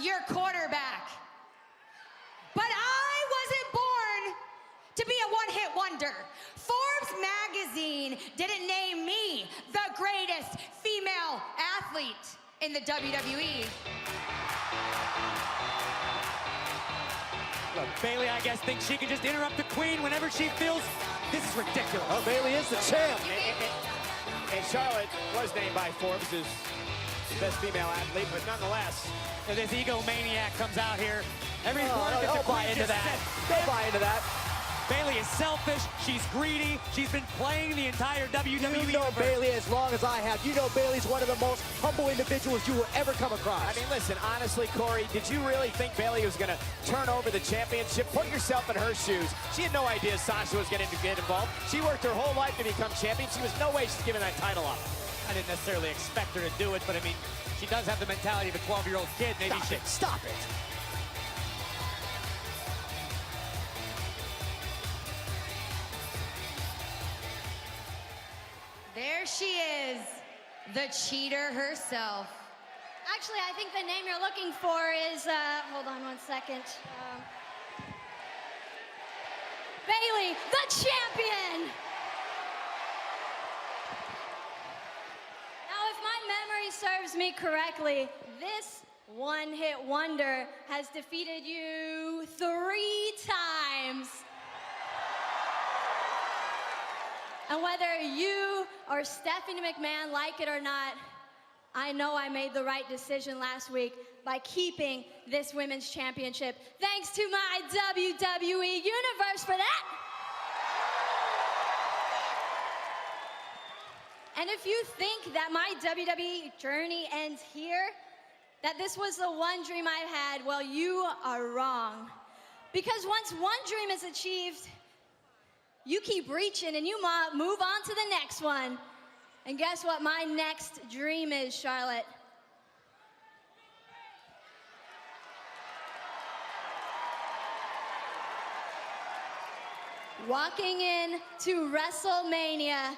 your quarterback. But I wasn't born to be a one-hit wonder. Forbes magazine didn't name me the greatest female athlete in the WWE. Look, Bayley, I guess, thinks she can just interrupt the queen whenever she feels this is ridiculous. Oh, Bayley is the champ. And Charlotte was named by Forbes as best female athlete, but nonetheless. And this egomaniac comes out here. Every word that the don't buy queen into just that. said. Don't buy into that. Bayley is selfish. She's greedy. She's been playing the entire WWE You know universe. Bayley as long as I have. You know Bayley's one of the most humble individuals you will ever come across. I mean, listen, honestly, Corey, did you really think Bayley was going to turn over the championship? Put yourself in her shoes. She had no idea Sasha was going to get involved. She worked her whole life to become champion. She was no way she's giving that title up. I didn't necessarily expect her to do it, but I mean, she does have the mentality of a 12-year-old kid. Maybe Stop she... it. Stop it. There she is, the cheater herself. Actually, I think the name you're looking for is, hold on one second. Bayley, the champion! Now, if my memory serves me correctly, this one-hit wonder has defeated you 3 times. And whether you or Stephanie McMahon like it or not, I know I made the right decision last week by keeping this women's championship. Thanks to my WWE Universe for that. And if you think that my WWE journey ends here, that this was the one dream I've had, well, you are wrong. Because once one dream is achieved, you keep reaching and you move on to the next one. And guess what my next dream is, Charlotte? Walking in to WrestleMania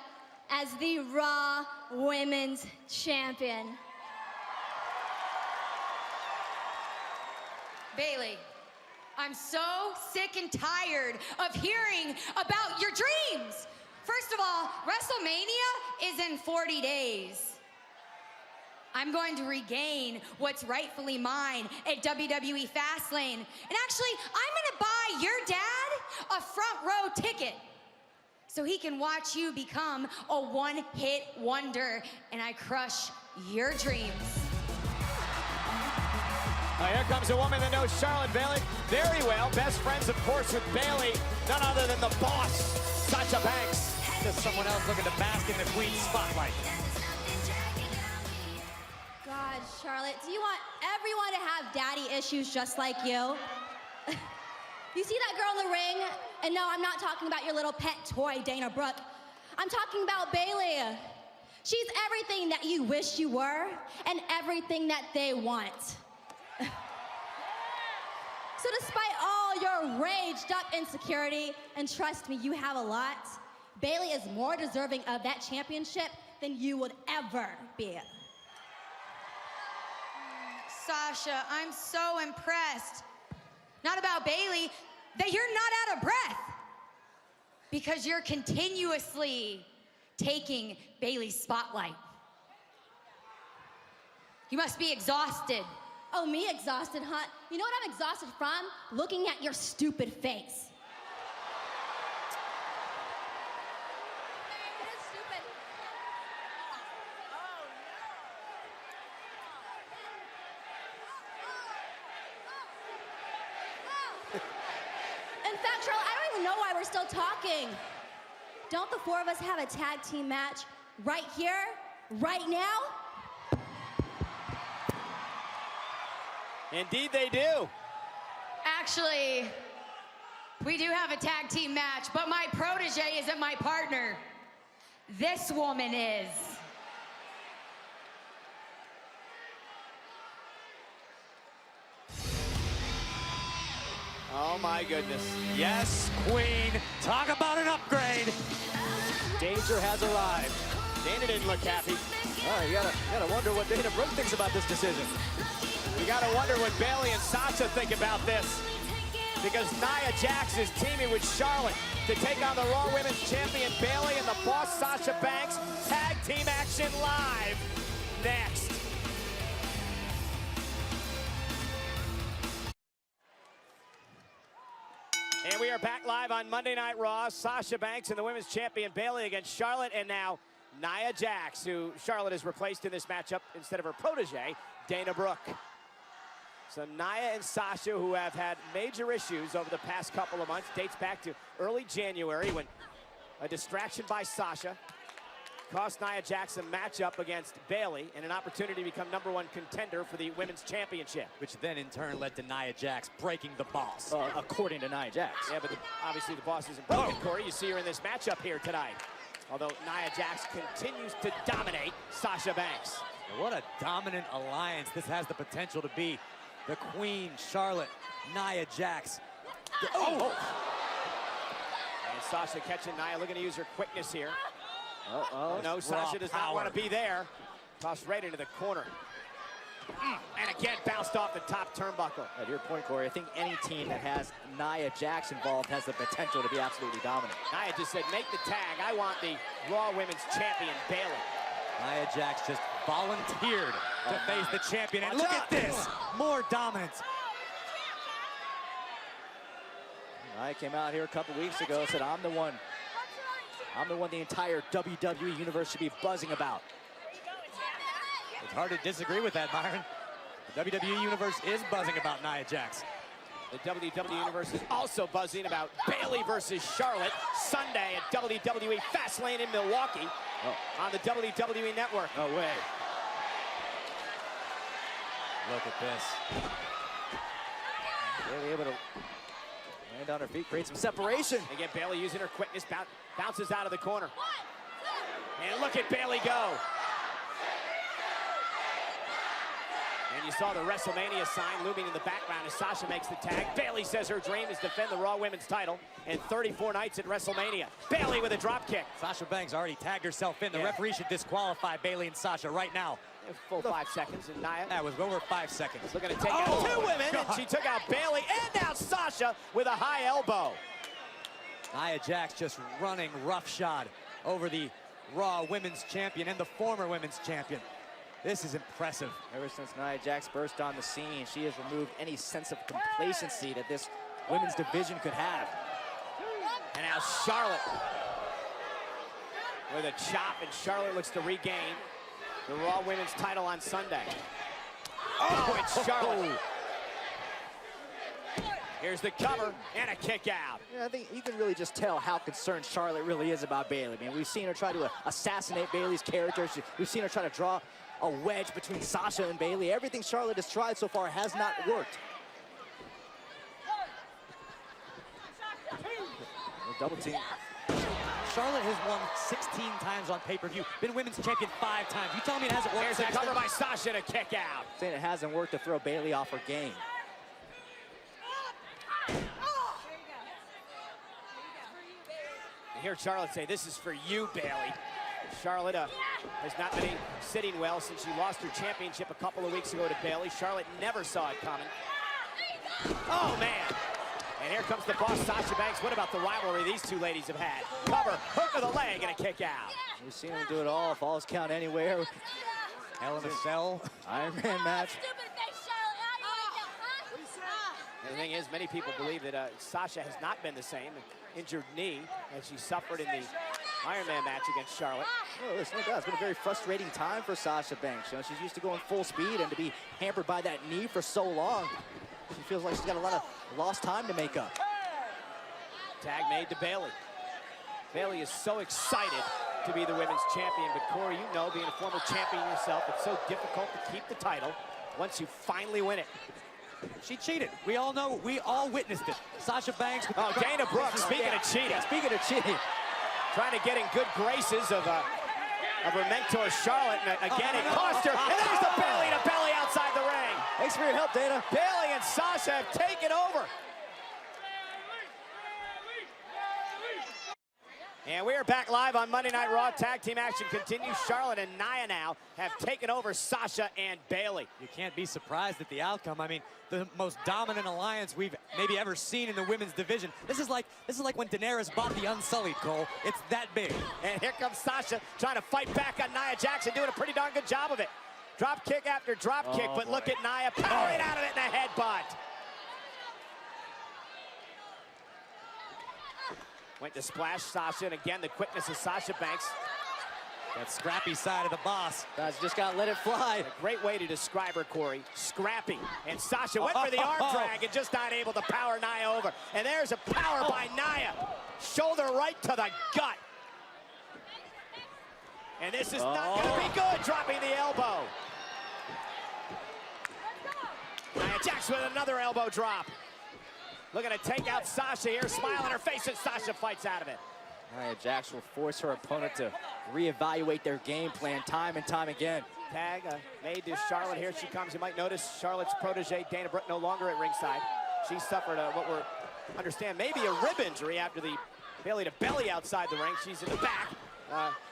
as the Raw Women's Champion. Bayley, I'm so sick and tired of hearing about your dreams. First of all, WrestleMania is in 40 days. I'm going to regain what's rightfully mine at WWE Fastlane. And actually, I'm gonna buy your dad a front row ticket so he can watch you become a one-hit wonder and I crush your dreams. Here comes a woman that knows Charlotte Bayley very well. Best friends, of course, with Bayley. None other than the boss, Sasha Banks. Just someone else looking to bask in the queen's spotlight. God, Charlotte, do you want everyone to have daddy issues just like you? You see that girl in the ring? And no, I'm not talking about your little pet toy, Dana Brooke. I'm talking about Bayley. She's everything that you wish you were and everything that they want. So despite all your raged up insecurity, and trust me, you have a lot, Bayley is more deserving of that championship than you would ever be. Sasha, I'm so impressed. Not about Bayley, that you're not out of breath. Because you're continuously taking Bayley's spotlight. You must be exhausted. Oh, me exhausted, huh? You know what I'm exhausted from? Looking at your stupid face. It is stupid. In fact, Charlotte, I don't even know why we're still talking. Don't the 4 of us have a tag team match right here, right now? Indeed they do. Actually, we do have a tag team match, but my protege isn't my partner. This woman is. Oh my goodness. Yes, queen. Talk about an upgrade. Danger has arrived. Dana didn't look happy. Oh, you gotta wonder what Dana Brooke thinks about this decision. You gotta wonder what Bayley and Sasha think about this, because Nia Jax is teaming with Charlotte to take on the Raw Women's Champion Bayley and the Boss Sasha Banks. Tag team action live next. And we are back live on Monday Night Raw. Sasha Banks and the Women's Champion Bayley against Charlotte, and now Nia Jax, who Charlotte has replaced in this matchup instead of her protege, Dana Brooke. So Nia and Sasha, who have had major issues over the past couple of months, dates back to early January when a distraction by Sasha cost Nia Jax a matchup against Bayley and an opportunity to become #1 contender for the Women's Championship. Which then in turn led to Nia Jax breaking the Boss. According to Nia Jax. Yeah, but obviously the Boss isn't broken, Corey. You see her in this matchup here tonight. Although Nia Jax continues to dominate Sasha Banks. What a dominant alliance this has the potential to be. The Queen, Charlotte, Nia Jax. And Sasha catching Nia, looking to use her quickness here. No, Sasha does not want to be there. Tossed right into the corner. And again, bounced off the top turnbuckle. To your point, Corey, I think any team that has Nia Jax involved has the potential to be absolutely dominant. Nia just said, make the tag. I want the Raw Women's Champion, Bayley. Nia Jax just volunteered to face the champion. And look at this, more dominance. Nia came out here a couple weeks ago and said, I'm the one the entire WWE universe should be buzzing about. It's hard to disagree with that, Byron. The WWE universe is buzzing about Nia Jax. The WWE universe is also buzzing about Bayley versus Charlotte Sunday at WWE Fastlane in Milwaukee on the WWE Network. No way. Look at this. Bayley able to land on her feet, create some separation. Again, Bayley using her quickness, bounces out of the corner. And look at Bayley go. And you saw the WrestleMania sign looming in the background as Sasha makes the tag. Bayley says her dream is to defend the Raw Women's title in 34 nights at WrestleMania. Bayley with a drop kick. Sasha Banks already tagged herself in. The referee should disqualify Bayley and Sasha right now. Full 5 seconds, and Nia. That was over 5 seconds. Looking to take out 2 women, and she took out Bayley and now Sasha with a high elbow. Nia Jax just running roughshod over the Raw Women's Champion and the former Women's Champion. This is impressive. Ever since Nia Jax burst on the scene, she has removed any sense of complacency that this women's division could have. And now Charlotte with a chop, and Charlotte looks to regain the Raw Women's title on Sunday. Oh, it's Charlotte. Here's the cover and a kick out. Yeah, I think you can really just tell how concerned Charlotte really is about Bayley. I mean, we've seen her try to assassinate Bayley's character. We've seen her try to draw a wedge between Sasha and Bayley. Everything Charlotte has tried so far has not worked. Double team. Charlotte has won 16 times on pay-per-view, been women's champion 5 times. You tell me it hasn't worked? There's a cover by Sasha to kick out. Saying it hasn't worked to throw Bayley off her game. You hear Charlotte say, this is for you, Bayley. Charlotte has not been sitting well since she lost her championship a couple of weeks ago to Bayley. Charlotte never saw it coming. Oh, man. And here comes the Boss, Sasha Banks. What about the rivalry these two ladies have had? Cover, hook of the leg, and a kick out. We've seen them do it all. Falls count anywhere. Hell in a Cell. Iron Man match. And the thing is, many people believe that Sasha has not been the same. Injured knee as she suffered in the Iron Man match against Charlotte. Oh, listen, it's been a very frustrating time for Sasha Banks. You know, she's used to going full speed, and to be hampered by that knee for so long, she feels like she's got a lot of lost time to make up. Tag made to Bayley. Bayley is so excited to be the women's champion, but Corey, you know, being a former champion yourself, it's so difficult to keep the title once you finally win it. She cheated. We all know. We all witnessed it. Sasha Banks. Oh, Dana Brooke, speaking of cheating. Yeah, speaking of cheating. Trying to get in good graces of her mentor, Charlotte. And again, it cost her. And there's the belly to belly outside the ring. Thanks for your help, Dana. Bayley and Sasha have taken over. And we are back live on Monday Night Raw. Tag team action continues. Charlotte and Nia now have taken over Sasha and Bayley. You can't be surprised at the outcome. I mean, the most dominant alliance we've maybe ever seen in the women's division. This is like when Daenerys bought the Unsullied, Cole. It's that big. And here comes Sasha trying to fight back on Nia Jax, doing a pretty darn good job of it. Drop kick after drop kick, but look at Nia powering out of it in a headbutt. Went to splash Sasha, and again, the quickness of Sasha Banks. That scrappy side of the boss. Guys, just gotta let it fly. A great way to describe her, Corey. Scrappy. And Sasha went for the arm drag and just not able to power Nia over. And there's a power by Nia. Shoulder right to the gut. And this is not gonna be good, dropping the elbow. Nia Jax with another elbow drop. Looking to take out Sasha here, smile on her face, and Sasha fights out of it. Nia Jax will force her opponent to reevaluate their game plan time and time again. Tag made to Charlotte. Here she comes. You might notice Charlotte's protege, Dana Brooke, no longer at ringside. She suffered what we're understand maybe a rib injury after the belly to belly outside the ring. She's in the back,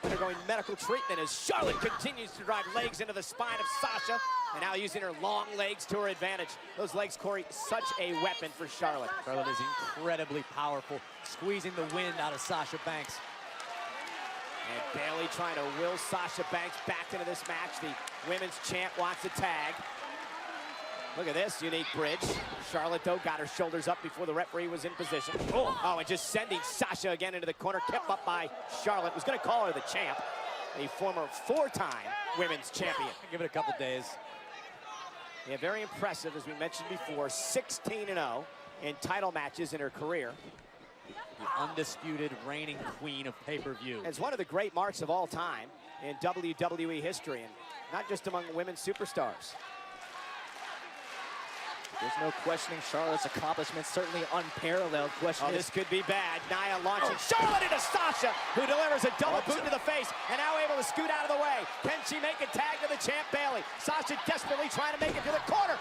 undergoing medical treatment as Charlotte continues to drive legs into the spine of Sasha, and now using her long legs to her advantage. Those legs, Corey, such a weapon for Charlotte. Charlotte is incredibly powerful, squeezing the wind out of Sasha Banks. And Bayley trying to will Sasha Banks back into this match. The women's champ wants a tag. Look at this unique bridge. Charlotte, though, got her shoulders up before the referee was in position. Oh, and just sending Sasha again into the corner, kept up by Charlotte. Was going to call her the champ, a former four-time women's champion. Give it a couple days. Yeah, very impressive, as we mentioned before, 16-0 in title matches in her career. The undisputed reigning queen of pay-per-view. It's one of the great marks of all time in WWE history, and not just among women's superstars. There's no questioning Charlotte's accomplishments, certainly unparalleled. Question This could be bad. Nia launching Charlotte into Sasha, who delivers a double boot to the face, and now able to scoot out of the way. Can she make a tag to the champ Bayley? Sasha desperately trying to make it to the corner.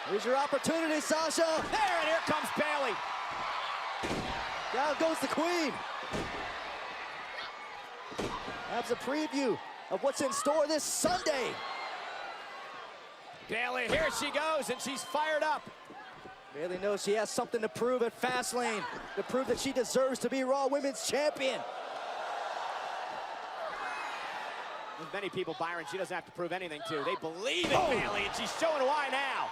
Here's your opportunity, Sasha. There, and here comes Bayley. Down goes the queen. That's a preview of what's in store this Sunday. Bayley, here she goes, and she's fired up. Bayley knows she has something to prove at Fastlane, to prove that she deserves to be Raw Women's Champion. With many people, Byron, she doesn't have to prove anything to. They believe in Bayley, and she's showing why now.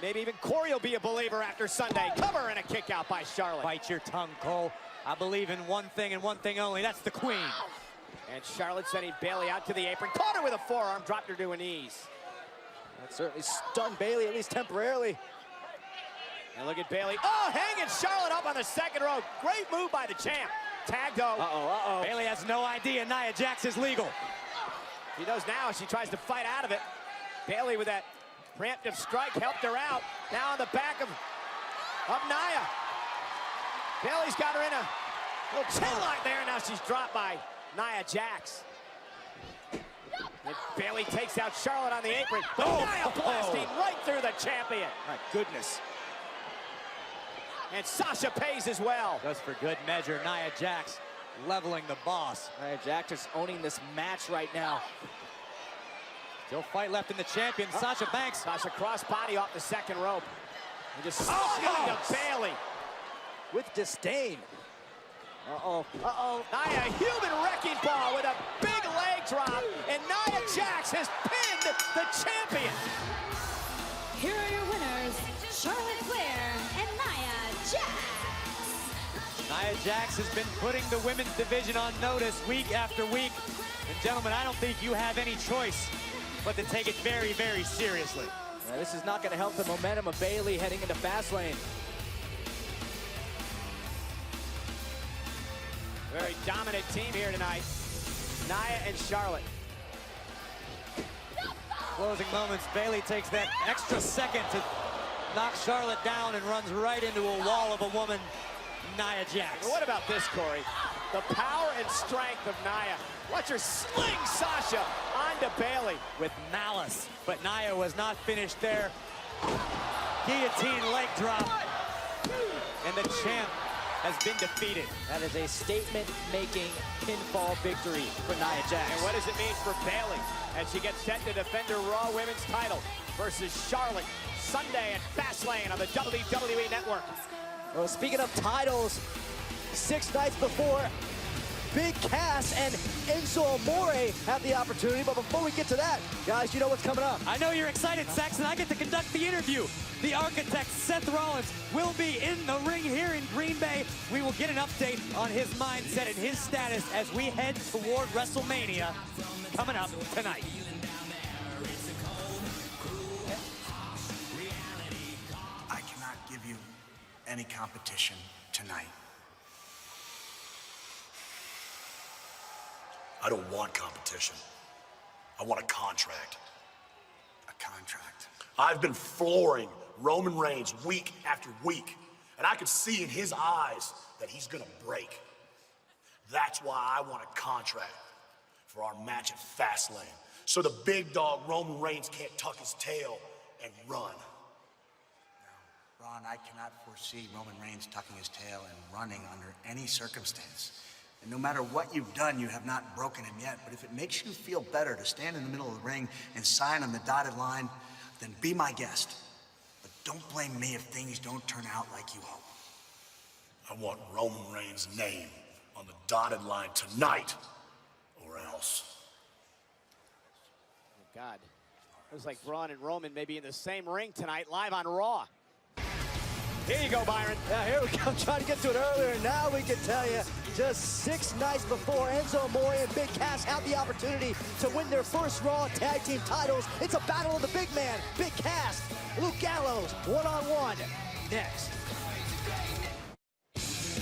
Maybe even Corey will be a believer after Sunday. Cover and a kick out by Charlotte. Bite your tongue, Cole. I believe in one thing and one thing only. That's the queen. And Charlotte sending Bayley out to the apron. Caught her with a forearm, dropped her to her knees. That certainly stunned Bayley, at least temporarily. And look at Bayley. Oh, hanging Charlotte up on the second row. Great move by the champ. Tag though. Bayley has no idea Nia Jax is legal. She knows now. She tries to fight out of it. Bayley with that preemptive strike helped her out. Now on the back of Nia. Bayley's got her in a little chin lock there. Now she's dropped by Nia Jax. And Bayley takes out Charlotte on the apron. But Nia blasting right through the champion. My goodness. And Sasha pays as well. Just for good measure, Nia Jax leveling the boss. Nia Jax is owning this match right now. Still fight left in the champion, Sasha Banks. Sasha crossbody off the second rope. And just into Bayley. With disdain. Nia, human wrecking ball with a big leg drop, and Nia Jax has pinned the champion. Here are your winners, Charlotte Flair and Nia Jax. Nia Jax has been putting the women's division on notice week after week. And gentlemen, I don't think you have any choice but to take it very, very seriously. Now, this is not going to help the momentum of Bayley heading into Fastlane. Very dominant team here tonight. Nia and Charlotte. Closing moments, Bayley takes that extra second to knock Charlotte down and runs right into a wall of a woman, Nia Jax. What about this, Corey? The power and strength of Nia. Watch her sling Sasha onto Bayley. With malice, but Nia was not finished there. Guillotine leg drop. And the champ has been defeated. That is a statement-making pinfall victory for Nia Jax. And what does it mean for Bayley as she gets set to defend her Raw Women's title versus Charlotte Sunday at Fastlane on the WWE Network? Well, speaking of titles, 6 nights before, Big Cass and Enzo Amore have the opportunity. But before we get to that, guys, you know what's coming up. I know you're excited, Saxon. I get to conduct the interview. The architect, Seth Rollins, will be in the ring here in Green Bay. We will get an update on his mindset and his status as we head toward WrestleMania coming up tonight. I cannot give you any competition tonight. I don't want competition. I want a contract. A contract. I've been flooring Roman Reigns week after week, and I could see in his eyes that he's gonna break. That's why I want a contract for our match at Fastlane, so the big dog Roman Reigns can't tuck his tail and run. Now, Ron, I cannot foresee Roman Reigns tucking his tail and running under any circumstance. And no matter what you've done, you have not broken him yet. But if it makes you feel better to stand in the middle of the ring and sign on the dotted line, then be my guest. But don't blame me if things don't turn out like you hope. I want Roman Reigns' name on the dotted line tonight, or else. Oh, God. It was like Braun and Roman maybe in the same ring tonight, live on Raw. Here you go, Byron. Yeah, here we go. Trying to get to it earlier. Now we can tell you, just 6 nights before Enzo Amore and Big Cass have the opportunity to win their first Raw Tag Team titles. It's a battle of the big man, Big Cass, Luke Gallows, one-on-one. Next.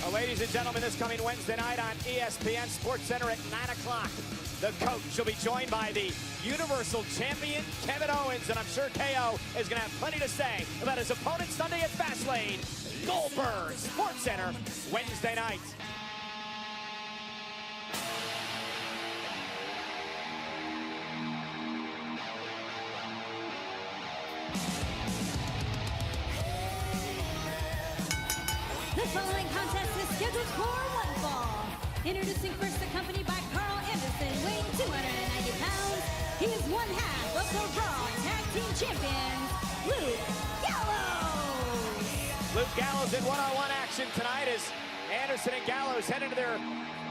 Well, ladies and gentlemen, this coming Wednesday night on ESPN SportsCenter at 9 o'clock. The coach will be joined by the Universal Champion, Kevin Owens, and I'm sure KO is going to have plenty to say about his opponent Sunday at Fastlane, Goldberg. SportsCenter, Wednesday night. The following contest is scheduled for one fall. Introducing first, accompanied by Carl Anderson, weighing 290 pounds. He is one half of the Raw Tag Team Champions, Luke Gallows. Luke Gallows in one-on-one action tonight as Anderson and Gallows head into their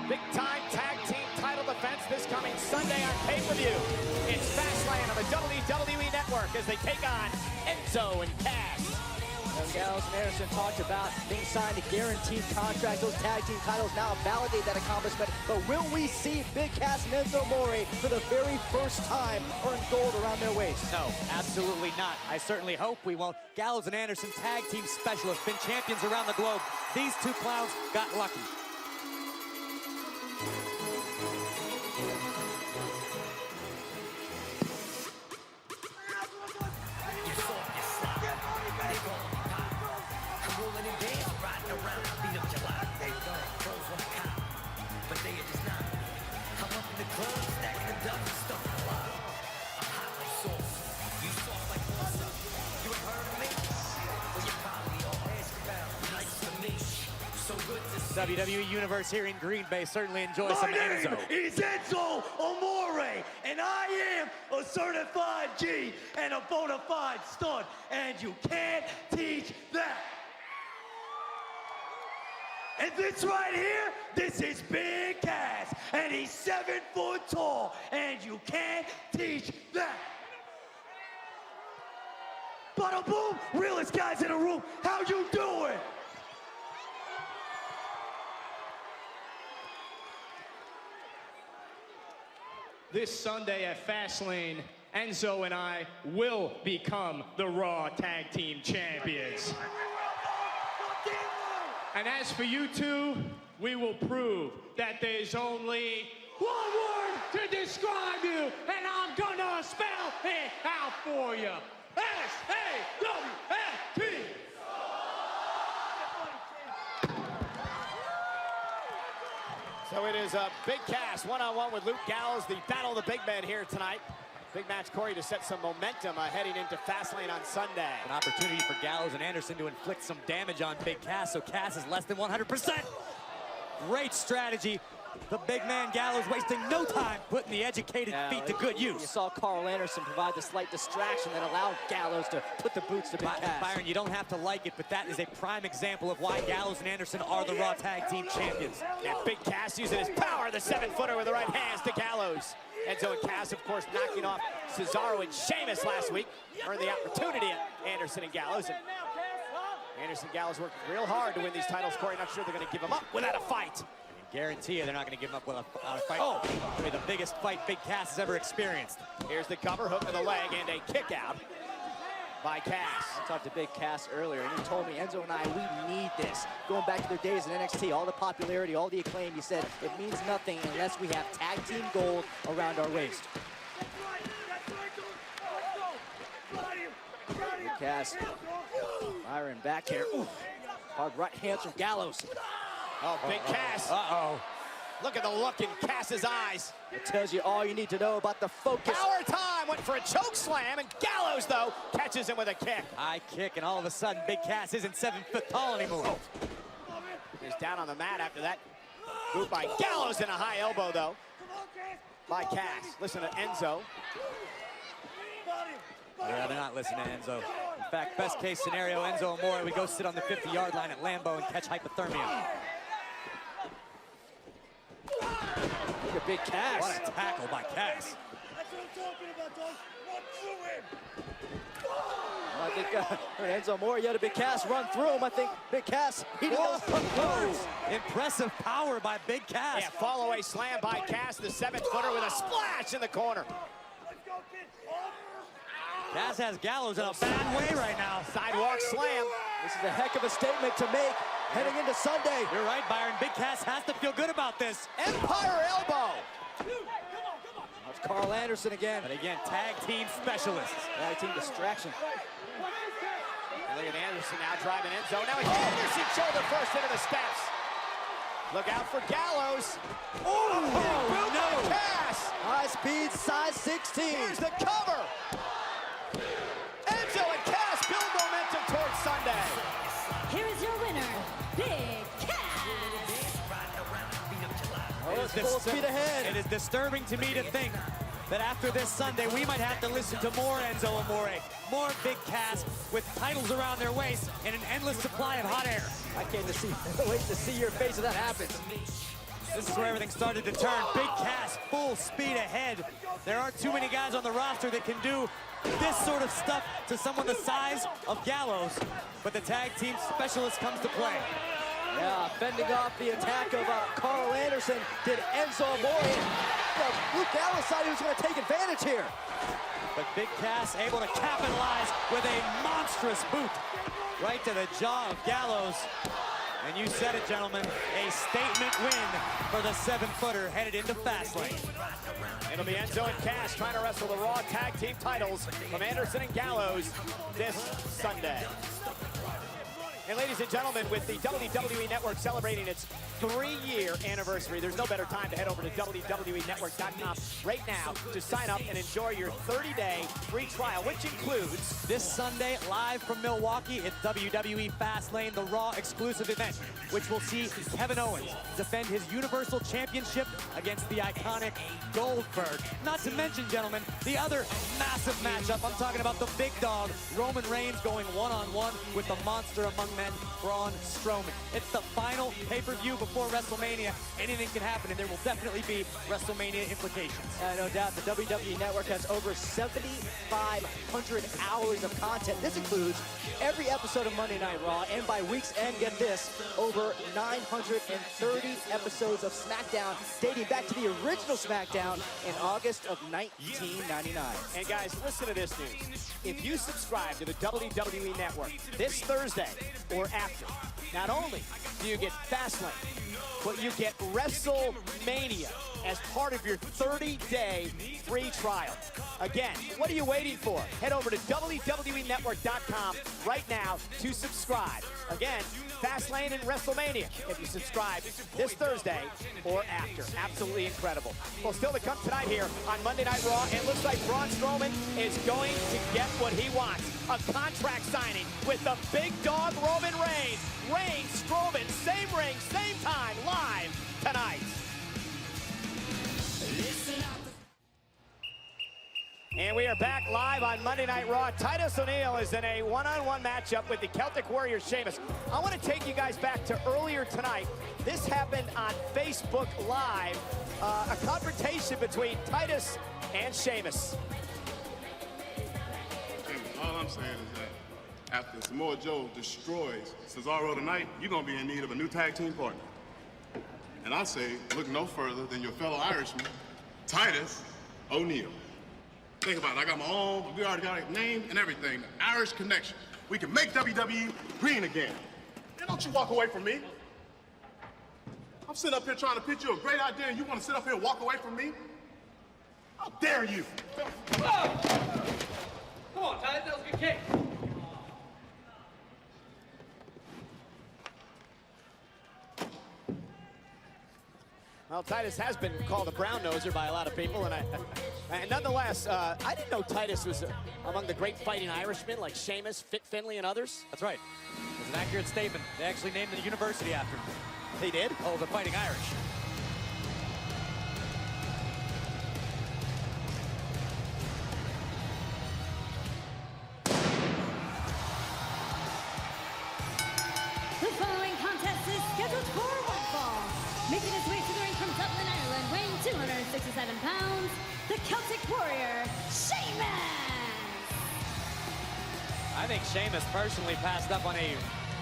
big-time tag team title defense this coming Sunday on pay-per-view. It's Fastlane on the WWE Network as they take on Enzo and Cass. Gallows and Anderson talked about being signed a guaranteed contract. Those tag team titles now validate that accomplishment. But will we see Big Cass and Enzo Amore for the very first time earn gold around their waist? No, absolutely not. I certainly hope we won't. Gallows and Anderson, tag team specialists, been champions around the globe. These two clowns got lucky. WWE Universe here in Green Bay certainly enjoys some Enzo. Is Enzo Amore, and I am a certified G and a bona fide stud, and you can't teach that. And this right here, this is Big Cass, and he's 7 foot tall, and you can't teach that. Bada boom, realest guys in the room, how you doing? This Sunday at Fastlane, Enzo and I will become the Raw Tag Team Champions. And as for you two, we will prove that there's only one word to describe you, and I'm gonna spell it out for you. S-A-W-F-T. So it is a Big Cass one-on-one with Luke Gallows, the battle of the big men here tonight. Big match, Corey, to set some momentum heading into Fastlane on Sunday. An opportunity for Gallows and Anderson to inflict some damage on Big Cass, so Cass is less than 100%. Great strategy. The big man Gallows wasting no time putting the educated feet to good use. You saw Carl Anderson provide the slight distraction that allowed Gallows to put the boots to Big Cass. Byron, you don't have to like it, but that is a prime example of why Gallows and Anderson are the Raw Tag Team Champions. And Big Cass using his power, the 7-footer with the right hands to Gallows. Enzo and Cass, of course, knocking off Cesaro and Sheamus last week. Earned the opportunity at Anderson and Gallows. And Anderson and Gallows worked real hard to win these titles. Corey, not sure they're going to give them up without a fight. Guarantee you they're not going to give him up without a fight. Oh, maybe the biggest fight Big Cass has ever experienced. Here's the cover, hook to the leg, and a kick out by Cass. I talked to Big Cass earlier, and he told me, Enzo and I, we need this. Going back to their days in NXT, all the popularity, all the acclaim, he said, it means nothing unless we have tag team gold around our waist. Big Cass, Byron back here. Ooh. Hard right hands from Gallows. Oh, Big Cass. Uh-oh. Look at the look in Cass's eyes. It tells you all you need to know about the focus. Power time, went for a choke slam, and Gallows, though, catches him with a kick. High kick, and all of a sudden, Big Cass isn't 7 foot tall anymore. He's down on the mat after that. Boot by Gallows and a high elbow, though, by Cass. Listen to Enzo. Yeah, they're not listening to Enzo. In fact, best case scenario, Enzo Amore would go sit on the 50-yard line at Lambeau and catch hypothermia. Look at Big Cass. What a tackle by Cass. That's what I'm talking about, dog. Run through him. I think Enzo Amore, yet a Big Cass run through him. I think Big Cass, he does words. Impressive power by Big Cass. Yeah, fall away slam by Cass, the 7-footer with a splash in the corner. Let's go, kid. Cass has Gallows in a bad way right now. Sidewalk slam. This is a heck of a statement to make heading into Sunday. You're right, Byron. Big Cass has to feel good about this. Empire elbow. That's Carl Anderson again. But again, tag team specialists. Tag team distraction. Look at Anderson now driving Enzo. Now it's Anderson shoulder first into the steps. Look out for Gallows. Oh, Boot no. by Cass. High speed, size 16. Here's the cover. Enzo and Cass build momentum towards Sunday. Here is your winner, Big Cass. Oh, it's full speed ahead. It is disturbing to me to think that after this Sunday, we might have to listen to more Enzo Amore, more Big Cass with titles around their waist and an endless supply of hot air. I can't wait to see your face if that happens. This is where everything started to turn. Big Cass, full speed ahead. There aren't too many guys on the roster that can do this sort of stuff to someone the size of Gallows, but the tag team specialist comes to play. Yeah, fending off the attack of Carl Anderson did Enzo Amore. Luke Gallows thought he was going to take advantage here. But Big Cass able to capitalize with a monstrous boot right to the jaw of Gallows. And you said it, gentlemen, a statement win for the 7-footer headed into Fastlane. It'll be Enzo and Cass trying to wrestle the Raw Tag Team titles from Anderson and Gallows this Sunday. And ladies and gentlemen, with the WWE Network celebrating its 3-year anniversary, there's no better time to head over to WWENetwork.com right now to sign up and enjoy your 30-day free trial, which includes This Sunday, live from Milwaukee, it's WWE Fastlane, the Raw exclusive event, which will see Kevin Owens defend his Universal Championship against the iconic Goldberg. Not to mention, gentlemen, the other massive matchup. I'm talking about the big dog, Roman Reigns, going one-on-one with the monster among men, Braun Strowman. It's the final pay-per-view before WrestleMania. Anything can happen, and there will definitely be WrestleMania implications. No doubt, the WWE Network has over 7,500 hours of content. This includes every episode of Monday Night Raw, and by week's end, get this, over 930 episodes of SmackDown, dating back to the original SmackDown in August of 1999. And guys, listen to this news. If you subscribe to the WWE Network this Thursday or after, not only do you get Fastlane, but you get WrestleMania as part of your 30-day free trial. Again, what are you waiting for? Head over to WWENetwork.com right now to subscribe. Again, Fastlane and WrestleMania if you subscribe this Thursday or after. Absolutely incredible. Well, still to come tonight here on Monday Night Raw, it looks like Braun Strowman is going to get what he wants. A contract signing with the big dog Roman Reigns. Reigns, Strowman, same ring, same time, live tonight. And we are back live on Monday Night Raw. Titus O'Neil is in a one-on-one matchup with the Celtic Warrior Sheamus. I want to take you guys back to earlier tonight. This happened on Facebook Live, a confrontation between Titus and Sheamus. All I'm saying is that after Samoa Joe destroys Cesaro tonight, you're going to be in need of a new tag team partner. And I say, look no further than your fellow Irishman, Titus O'Neil. Think about it. I got my own, we already got a name and everything. The Irish Connection. We can make WWE green again. And don't you walk away from me. I'm sitting up here trying to pitch you a great idea and you want to sit up here and walk away from me? How dare you? Come on, Titus, that was a good kick. Well, Titus has been called a brown noser by a lot of people, and nonetheless, I didn't know Titus was among the great fighting Irishmen like Sheamus, Fit Finlay, and others. That's right. It's an accurate statement. They actually named the university after him. They did? Oh, the Fighting Irish. The following contest is scheduled for one fall. Making his way to the ring from Dublin, Ireland, weighing 267 pounds, the Celtic Warrior, Sheamus! I think Sheamus personally passed up on a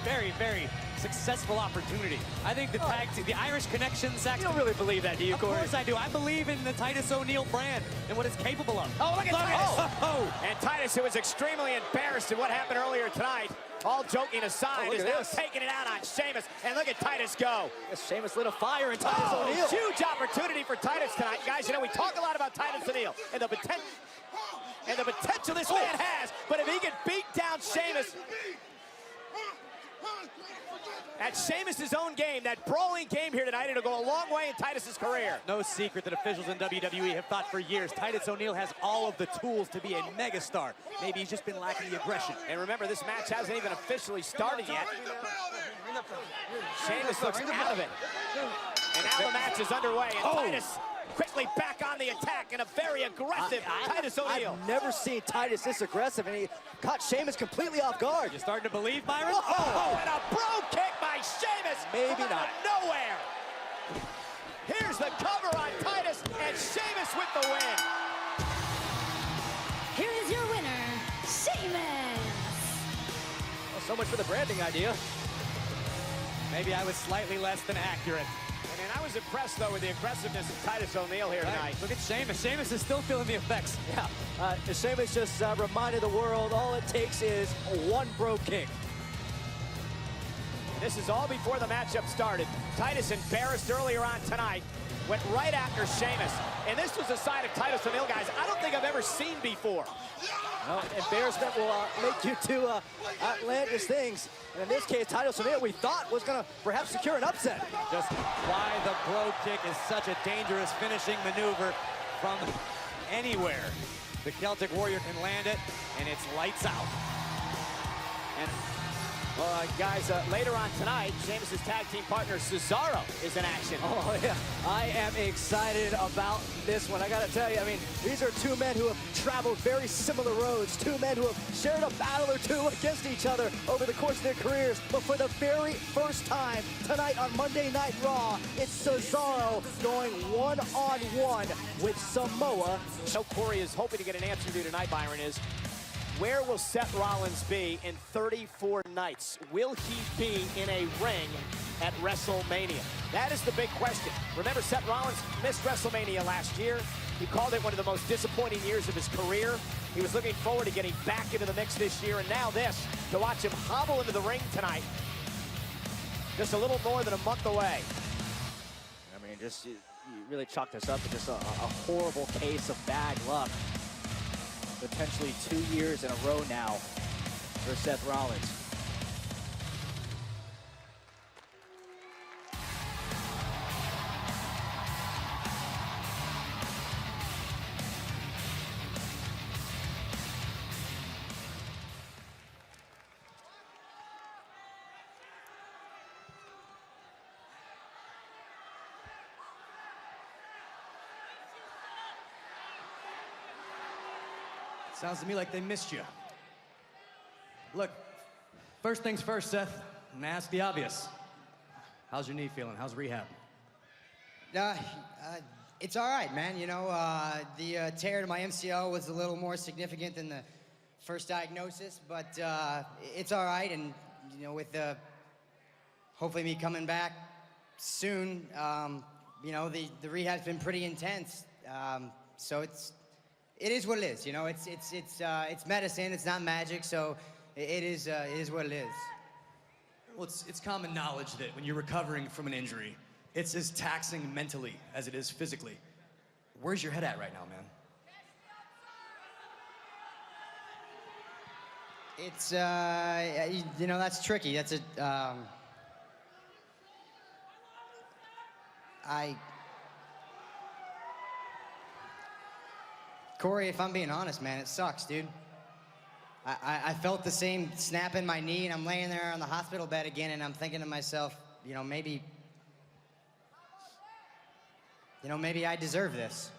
very, very successful opportunity. I think the tag team, the Irish connection, Saxton. You don't really believe that, do you, Corey? Of course I do. I believe in the Titus O'Neil brand and what it's capable of. Oh, look at Titus! Oh. And Titus, who was extremely embarrassed at what happened earlier tonight, all joking aside, is now taking it out on Sheamus. And look at Titus go. Sheamus lit a fire in Titus O'Neil. Huge opportunity for Titus tonight. Guys, you know, we talk a lot about Titus O'Neil and the potential this man has, but if he can beat down Sheamus at Sheamus' own game, that brawling game here tonight, it'll go a long way in Titus' career. No secret that officials in WWE have thought for years Titus O'Neil has all of the tools to be a megastar. Maybe he's just been lacking the aggression. And remember, this match hasn't even officially started yet. Sheamus looks out of it. And now the match is underway, and Titus quickly back on the attack in a very aggressive Titus O'Neil. I've never seen Titus this aggressive, and he caught Sheamus completely off guard. You starting to believe, Byron? Oh, and a bro kick by Sheamus. Maybe out not. of nowhere. Here's the cover on Titus, and Sheamus with the win. Here is your winner, Sheamus! Well, so much for the branding idea. Maybe I was slightly less than accurate. And I was impressed, though, with the aggressive Titus O'Neil here tonight. Look at Sheamus. Sheamus is still feeling the effects. Yeah, Sheamus just reminded the world all it takes is one bro kick. This is all before the matchup started. Titus, embarrassed earlier on tonight, went right after Sheamus. And this was a side of Titus O'Neil, guys, I don't think I've ever seen before. Well, embarrassment will make you do outlandish things. And in this case, Titus O'Neil, we thought, was going to perhaps secure an upset. Just why the bro kick is such a dangerous finishing maneuver from anywhere. The Celtic Warrior can land it, and it's lights out. And guys, later on tonight, Sheamus' tag team partner Cesaro is in action. Oh, yeah. I am excited about this one. I got to tell you, I mean, these are two men who have traveled very similar roads, two men who have shared a battle or two against each other over the course of their careers. But for the very first time tonight on Monday Night Raw, it's Cesaro going one-on-one with Samoa. So Corey is hoping to get an answer to tonight, Byron, is where will Seth Rollins be in 34 nights? Will he be in a ring at WrestleMania? That is the big question. Remember, Seth Rollins missed WrestleMania last year. He called it one of the most disappointing years of his career. He was looking forward to getting back into the mix this year, and now this, to watch him hobble into the ring tonight, just a little more than a month away. I mean, just you really chalk this up to just a horrible case of bad luck. Potentially 2 years in a row now for Seth Rollins. Sounds to me like they missed you. Look, first things first, Seth. I'm gonna ask the obvious. How's your knee feeling? How's rehab? It's all right, man. You know, the tear to my MCL was a little more significant than the first diagnosis, but it's all right. And you know, with hopefully me coming back soon, you know, the rehab's been pretty intense. So it is what it is. You know, it's medicine. It's not magic. So it is what it is. Well, it's common knowledge that when you're recovering from an injury, it's as taxing mentally as it is physically. Where's your head at right now, man? It's you know, that's tricky. That's Corey, if I'm being honest, man, it sucks, dude. I felt the same snap in my knee, and I'm laying there on the hospital bed again, and I'm thinking to myself, you know, maybe I deserve this.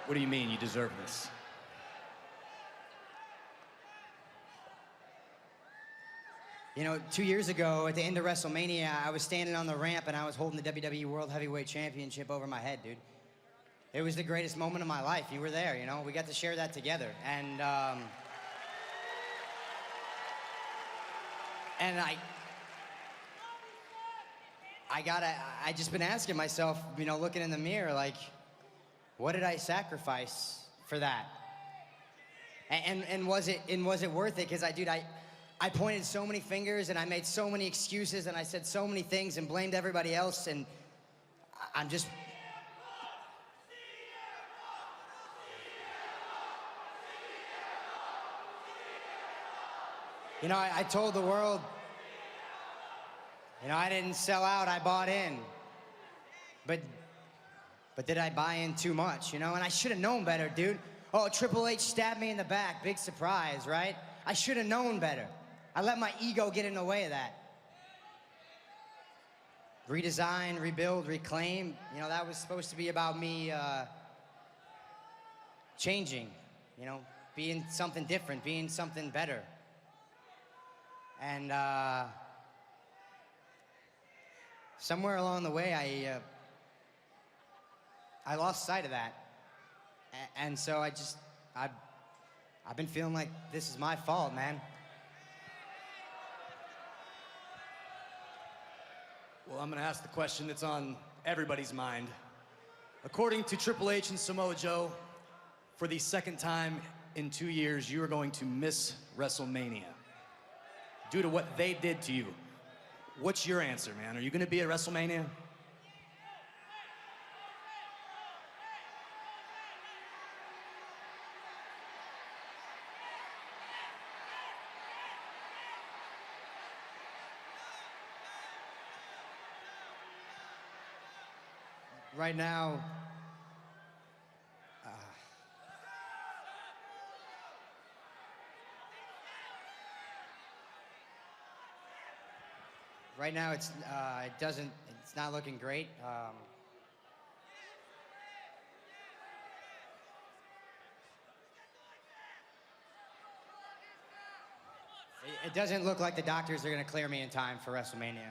What do you mean you deserve this? You know, 2 years ago, at the end of WrestleMania, I was standing on the ramp and I was holding the WWE World Heavyweight Championship over my head, dude. It was the greatest moment of my life. You were there, you know? We got to share that together. And I just been asking myself, you know, looking in the mirror, like, what did I sacrifice for that? And was it worth it? Because I pointed so many fingers and I made so many excuses and I said so many things and blamed everybody else, and I'm just... You know, I told the world, you know, I didn't sell out, I bought in. But did I buy in too much, you know? And I should have known better, dude. Oh, Triple H stabbed me in the back, big surprise, right? I should have known better. I let my ego get in the way of that. Redesign, rebuild, reclaim. You know, that was supposed to be about me changing, you know, being something different, being something better. And somewhere along the way, I lost sight of that. And so I've been feeling like this is my fault, man. Well, I'm gonna ask the question that's on everybody's mind. According to Triple H and Samoa Joe, for the second time in 2 years, you are going to miss WrestleMania due to what they did to you. What's your answer, man? Are you gonna be at WrestleMania? Right now, it's not looking great. It doesn't look like the doctors are gonna clear me in time for WrestleMania.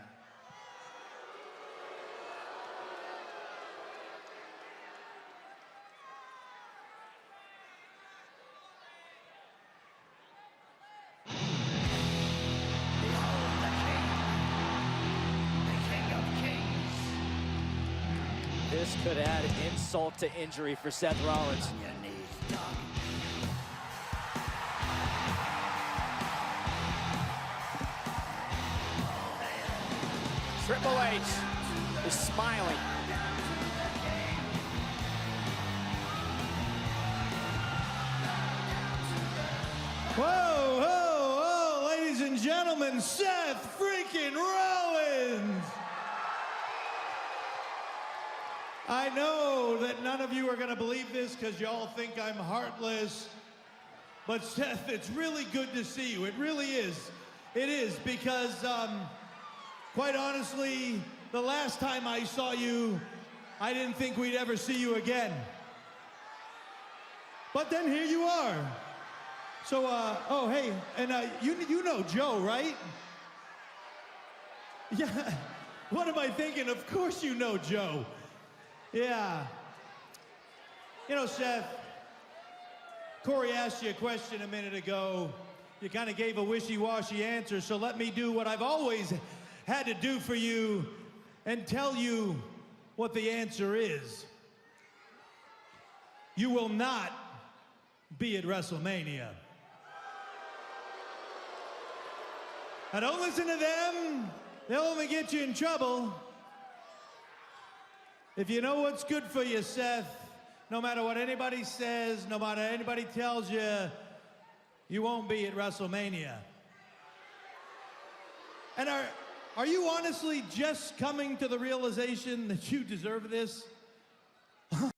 This could add insult to injury for Seth Rollins. Triple H is smiling. Whoa, whoa, whoa, ladies and gentlemen, Seth freaking Rollins! I know that none of you are gonna believe this because y'all think I'm heartless, but Seth, it's really good to see you. It really is. It is, because quite honestly, the last time I saw you, I didn't think we'd ever see you again. But then here you are. So, oh, hey, and you know Joe, right? Yeah, what am I thinking? Of course you know Joe. Yeah. You know, Seth, Corey asked you a question a minute ago. You kind of gave a wishy-washy answer, so let me do what I've always had to do for you and tell you what the answer is. You will not be at WrestleMania. Now, don't listen to them. They'll only get you in trouble. If you know what's good for you, Seth, no matter what anybody says, no matter anybody tells you, you won't be at WrestleMania. And are you honestly just coming to the realization that you deserve this?